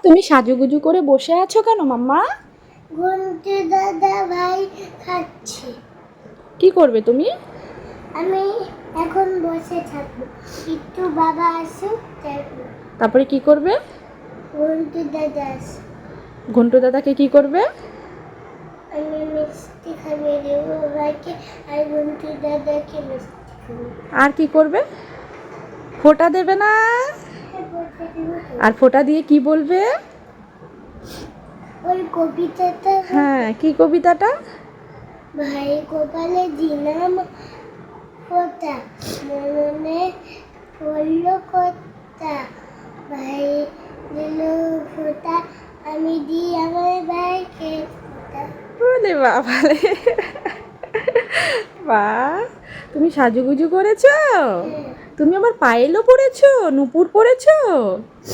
তুমি সাজুগুজু করে বসে আছো কেন মাম্মা? ঘন্টু দাদা ভাই খাচ্ছে। কি করবে তুমি? আমি এখন বসে থাকবো, একটু বাবা আসুক তারপরে কি করবে? ঘন্টু দাদা আসুক, ঘন্টু দাদাকে কি করবে? আমি মিষ্টি খাইয়ে দেবো ভাইকে, আর ঘন্টু দাদাকে মিষ্টি খাবো। আর কি করবে? ফোঁটা দেবে না? বলতে দেবো তো। আর ফোঁটা দিয়ে কি বলবে? ওই কবিতাটা, হ্যাঁ, কি কবিতাটা? ভাই কপালে দিলাম ফোঁটা, মনে পড়লো কথা, ভাই দিল ফোঁটা, আমি দিই আমার ভাইকে ফোঁটা। বলে বাবা রে, বাহ, তুমি সাজুগুজু করেছো? তুমি আবার পায়েলও পরেছো, নুপুর পরেছো?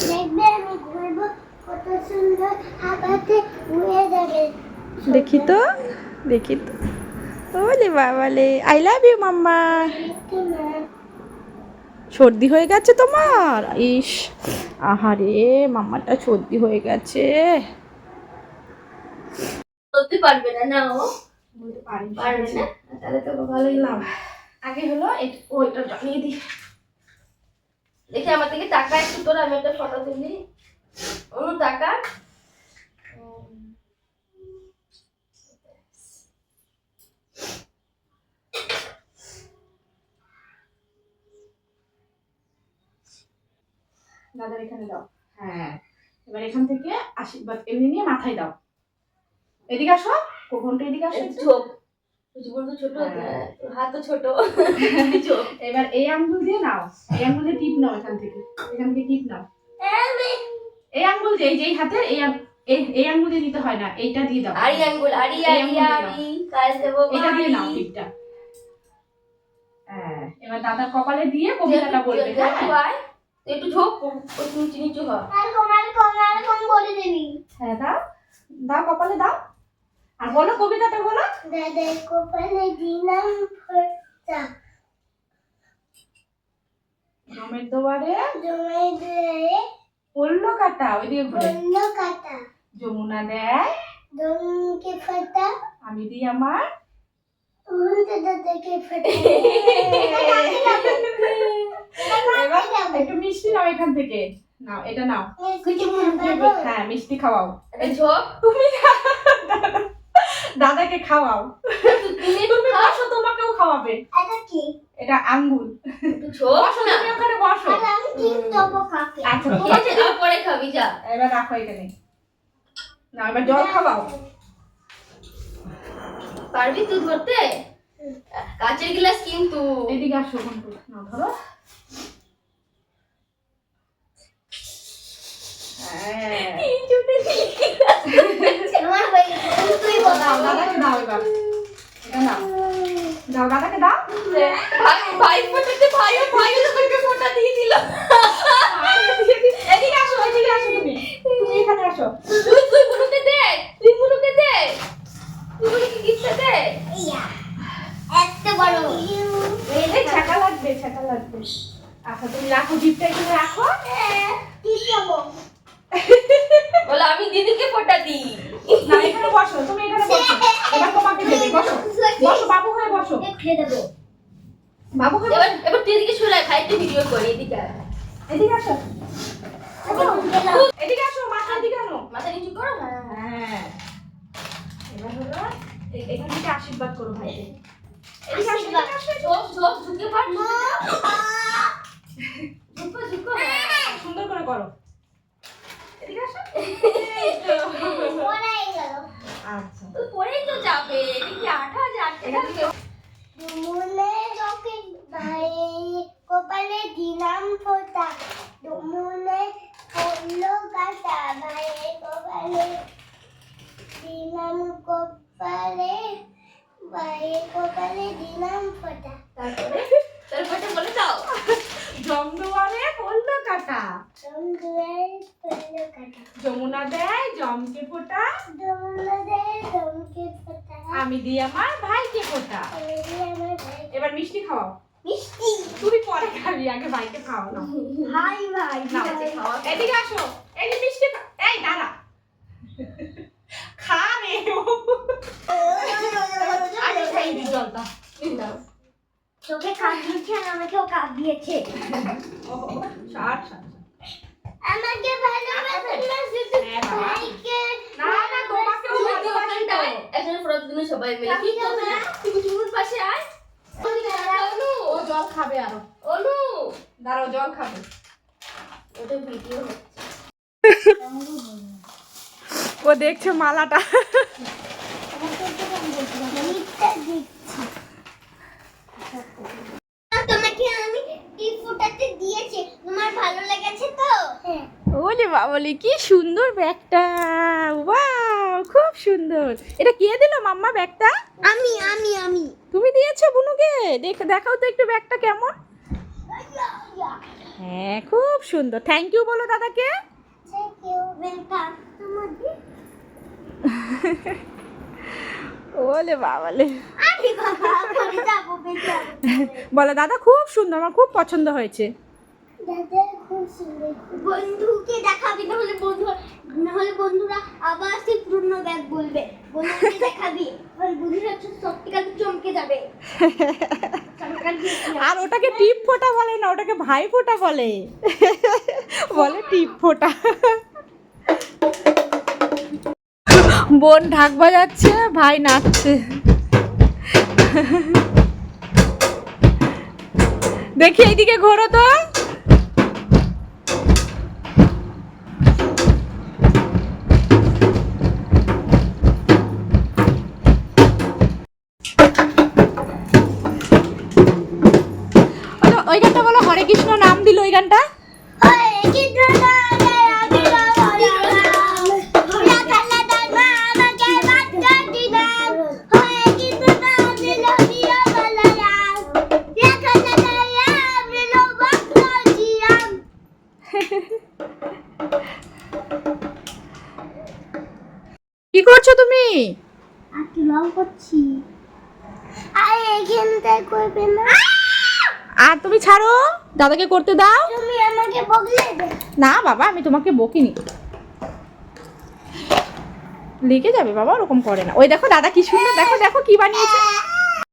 দেখবে আমি ঘুরবো, কত সুন্দর হাওয়াতে উড়ে যাবে। দেখি তো, দেখি তো। বলে বাবা রে, আই লাভ ইউ মাম্মা। একটু না, সর্দি হয়ে গেছে তোমার? ইস, আহারে মাম্মাটা সর্দি হয়ে গেছে। বলতে পারবে না না ও বলতে পারি পারবে না, তাহলে তো ভালোই না। আগে হলো ওইটা জানিয়ে দিই। দেখি আমার দিকে টাকা একটু, তোর আমি একটা ফটো তুলি। অনু টাকা দাদার এখানে দাও। হ্যাঁ, এবার এখান থেকে আশীর্বাদ এমনি নিয়ে মাথায় দাও। এদিকে আসো, ঘন্টা এদিকে আসো একটু। ছোপ জীবন তো ছোট, হ্যাঁ। তোর হাত তো ছোট। ছোপ এবার এই আঙ্গুল দিয়ে নাও, এই আঙ্গুল দিয়ে টিপ নাও, এখান থেকে টিপ নাও। এই আঙ্গুল দিয়ে, এই যে এই হাতে এই আঙ্গুল দিয়ে দিতে হয় না, এইটা দিয়ে দাও। আরি আঙ্গুল, আরি এই আরি আঙ্গুল দিয়ে দাও। আরি কাল দেবো এটা দিয়ে বাড়ি। নাও টিপটা। হ্যাঁ, এবার দাদার কপালে দিয়ে কবিতাটা বলবে। হ্যাঁ, একটু ঝোপ, একটু নিচু নিচু হ। এরকম করে দিবি। হ্যাঁ, দাও দাও, কপালে দাও, আর বলো কবিতাটা বলো। দাদার কপালে দিলাম ফোঁটা, জমের দুয়ারে জমাই দিয়ে পড়লো কাটা, ওইদিকে ঘুরে। অন্য কাটা, যমুনা দেয় দমকে ফোঁটা, আমি দিই আমার। ঘন্টু দাদাকে ফোঁটা। এবার একটু মিষ্টি নাও এখান থেকে, নাও এটা নাও। কিছু খাবো? হ্যাঁ, মিষ্টি খাওয়াও। একটা ঝোপ তুমি দাদাকে খাওয়াও। তুমি বসো, তোমাকেও খাওয়াবে। এটা কি? এটা আঙ্গুল। একটু ঝোপ বসো, না, তুমি ওখানে বসো। আর আমি কি দেবো কাকে? আচ্ছা, ঠিক আছে আর পরে খাবি যা। এবার রাখো এখানে। না, এবার জল খাওয়াও। পারবি তুই ধরতে? কাঁচের গ্লাস কিন্তু। এদিকে আসো, ঘন্টু নাও ধরো। হ্যাঁ, আমার হয়ে গেছে, তুই বল। দাও দাদাকে দাও এবার। এটা নাও, দাও দাদাকে দাও। ভাই ভাই ফোটাতে ভাইও তোকে ফোটা দিয়ে দিল। এদিকে আসো, এদিকে আসো, তুমি এখানে আসো। তুই বুনুকে দে, তুই বুনুকে দে, তুই বুনুকে গিফট দে। ইয়া, এত বড়। এই ছাকা লাগবে, ছাকা লাগবে। আচ্ছা, তুমি রাখো, জিপটা এখানে রাখো। কি দেবো? বলো আমি দিদিকে ফোটা দিই। না, এখানে বসো, তুমি এখানে বসো। এবার তোমাকে দেবে, বসো বসো, বাবু হয়ে বসো, খেয়ে দেবো। বাবু হয়ে এবার এবার তুই এদিকে সরে আয়, খাইতে ভিডিও করি এদিকে আয়। এদিকে আসো, এদিকে আসো, মাথা এদিকে আনো। মাথা নিচু করো। হ্যাঁ, এবার হলো এখান থেকে আশীর্বাদ করো ভাইকে। এদিকে আসো, এদিকে আসো। ঝোপ ঝোপ ঝুঁকে পার, ঝুঁকো ঝুঁকো। সুন্দর করে করো। এদিকে আসো। পড়ে গেল। আচ্ছা, তুই পরেই তো যাবে, দেখি আঠা আছে আটকে থাকবে। মনে রকে ভাই কপালে দিলাম ফোঁটা, মনে পড়লো কাটা, ভাই কপালে দিলাম কপালে, ভাই কপালে দিলাম ফোঁটা। তারপরে বলে দাও। জমদুয়ারে পড়লো কাটা, সমুদ্রের পড়লো কাটা, যমুনা দেয় জমকে ফোঁটা, সমুদ্রের দমকে ফোঁটা, আমি দিই আমার ভাইকে ফোঁটা। আমি দিই আমার ভাই এবার মিষ্টি খাওয়াও। মিষ্টি। তুমি পরে খাবি, আগে ভাইকে খাওয়াও না। হাই ভাই, নাও, আছে, খাওয়া। এদিকে আসো, এই যে মিষ্টি এই সাজিয়েছে আর আমাকেও কাপ দিয়েছে। ষাট আমাকে ভালোবাসেন না শুধু ভাইকে। না না তোমাকেও ভালোবাসি তো। একজন ফটো তুলে সবাই মিলে কি করবে? তুমি চুমুর পাশে আয়। অনু ও জল খাবে আরো। অনু দাঁড়াও জল খাবে। ওটা ভিডিও হচ্ছে। ও দেখছে মালাটা। তোমাকে আমি টিপ ফোটাতে দিয়েছি, তোমার ভালো লেগেছে তো? হ্যাঁ। ওলে বাবলি কি সুন্দর ব্যাগটা, ওয়াও খুব সুন্দর। এটা কে দিল মাম্মা ব্যাগটা? আমি তুমি দিয়েছো বুনুকে? দেখাও তো একটু ব্যাগটা কেমন। হ্যাঁ খুব সুন্দর, থ্যাংক ইউ বলো দাদাকে। Thank you, welcome. তোমাকে ওলে বাবালে, আরে বাবা পরে যাবো বেঁচে। বলো দাদা খুব সুন্দর, আমার খুব পছন্দ হয়েছে। দাদা খুব সুন্দর। বন্ধুকে দেখাবি, নাহলে বন্ধুরা আবার সেই পুরনো ব্যাগ বলবে। বন্ধুকে দেখাবি, ওই বন্ধুরা সত্যিকার চমকে যাবে। আর ওটাকে টিপ ফোঁটা বলে না, ওটাকে ভাই ফোঁটা বলে। বলে টিপ ফোঁটা। বোন ঢাক বাজাচ্ছে, ভাই নাচছে। দেখি এইদিকে ঘোরো তো। ওই গানটা বলো, হরে কৃষ্ণ নাম দিল ওই গানটা। কি করছো তুমি? করছি আর এখানটায় করবে না। আর তুমি ছাড়ো, দাদাকে করতে দাও। তুমি আমাকে বকলে দে। না বাবা, আমি তোমাকে বকিনি। লেগে যাবে বাবা, ওরকম করে না। ওই দেখো দাদা কি সুন্দর, দেখো দেখো কি বানিয়েছে।